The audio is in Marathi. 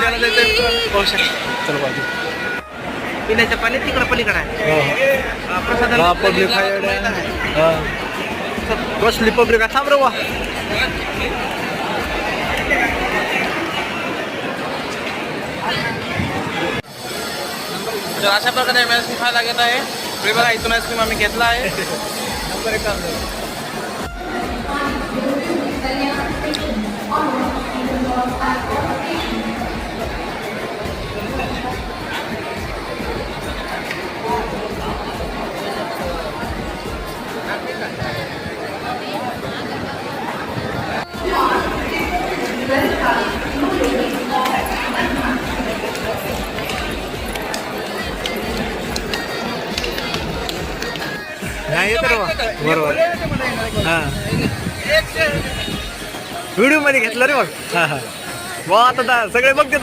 मार्केटला जायचं पाहू शकता. चल बाजू पिण्याच्या पाणी तिकडं पलीकडे आहे. प्रसादाला पब्लिक मैदान आहे. कसली पब्लिक आहे थांब रे वा. तर अशा प्रकारे आईस्क्रीम खायला घेत आहे. पुढे बघा इथून आईस्क्रीम आम्ही घेतला आहे. नाही येत रे वा. बरोबर हां व्हिडिओ मध्ये घेतलं रे मग. हां हां वा आता सगळे बघते